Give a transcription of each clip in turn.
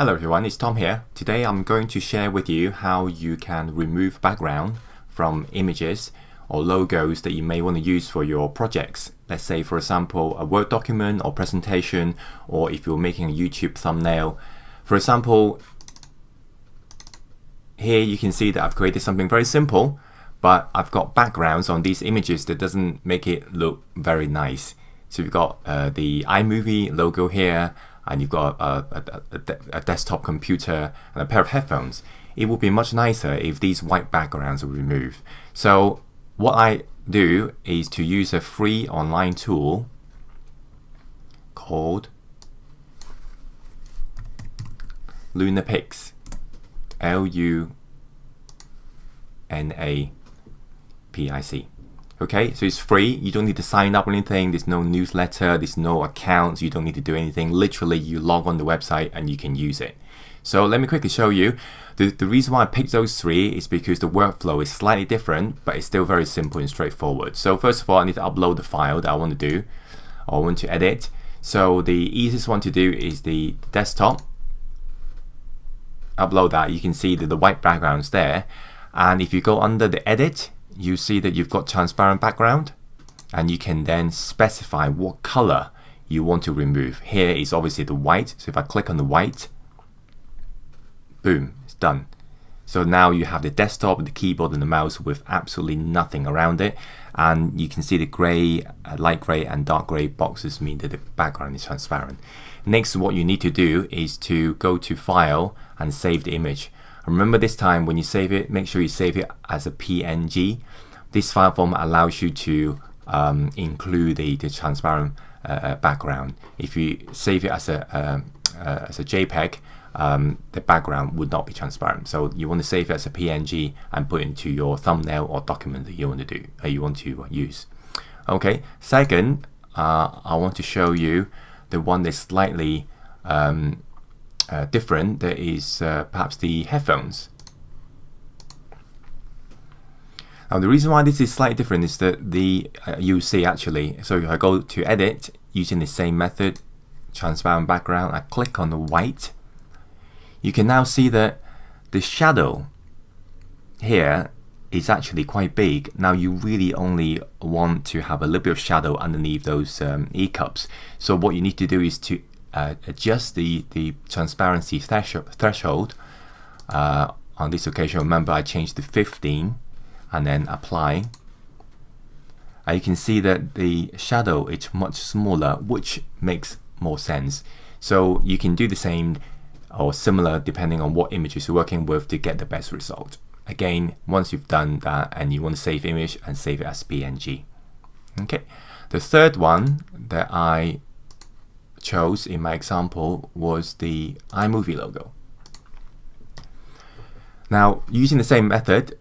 Hello everyone, it's Tom here. Today I'm going to share with you how you can remove background from images or logos that you may want to use for your projects. Let's say, for example, a Word document or presentation, or if you're making a YouTube thumbnail. For example, here you can see that I've created something very simple, but I've got backgrounds on these images that doesn't make it look very nice. So you've got the iMovie logo here, and you've got a desktop computer and a pair of headphones. It would be much nicer if these white backgrounds were removed. So what I do is to use a free online tool called Lunapix. Lunapix. Okay, so it's free. You don't need to sign up or anything. There's no newsletter, there's no accounts. You don't need to do anything. Literally, you log on the website and you can use it. So let me quickly show you. The reason why I picked those three is because the workflow is slightly different, but it's still very simple and straightforward. So first of all, I need to upload the file that I want to do, or I want to edit. So the easiest one to do is the desktop. Upload that. You can see that the white background's there. And if you go under the edit, you see that you've got transparent background, and you can then specify what color you want to remove. Here is obviously the white, so if I click on the white, boom, it's done. So now you have the desktop, the keyboard and the mouse with absolutely nothing around it, and you can see the gray, light gray and dark gray boxes mean that the background is transparent. Next, what you need to do is to go to File and save the image. Remember, this time when you save it, make sure you save it as a PNG. This file format allows you to include the transparent background. If you save it as a JPEG, the background would not be transparent. So you want to save it as a PNG and put it into your thumbnail or document that you want to use. Okay. Second, I want to show you the one that's slightly different. That is perhaps the headphones. Now the reason why this is slightly different is that you see actually, so if I go to edit using the same method, transparent background, I click on the white, you can now see that the shadow here is actually quite big. Now you really only want to have a little bit of shadow underneath those E cups. So what you need to do is to adjust the transparency threshold. On this occasion, remember, I changed to 15 and then apply. And you can see that the shadow is much smaller, which makes more sense. So you can do the same or similar depending on what images you're working with to get the best result. Again, once you've done that and you want to save image, and save it as PNG. Okay. The third one that I chose in my example was the iMovie logo. Now, using the same method,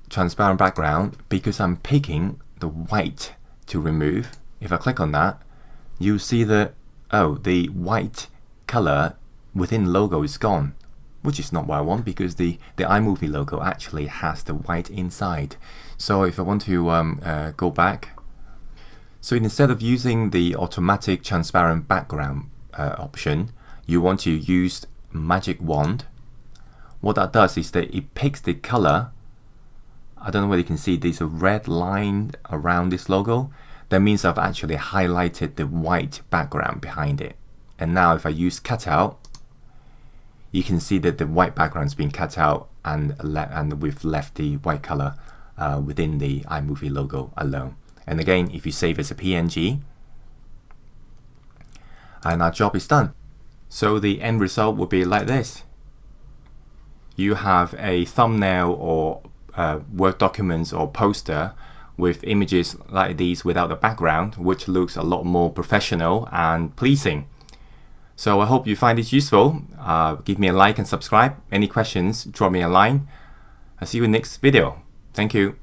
transparent background, because I'm picking the white to remove, if I click on that, you see that, oh, the white color within the logo is gone, which is not what I want, because the iMovie logo actually has the white inside. So if I want to go back, so instead of using the automatic transparent background option, you want to use magic wand. What that does is that it picks the color. I don't know whether you can see there's a red line around this logo. That means I've actually highlighted the white background behind it. And now if I use cutout, you can see that the white background's been cut out, and we've left the white color within the iMovie logo alone. And again, if you save as a PNG, and our job is done. So the end result will be like this. You have a thumbnail or Word documents or poster with images like these without the background, which looks a lot more professional and pleasing. So I hope you find it useful. Give me a like and subscribe. Any questions, drop me a line. I'll see you in the next video. Thank you.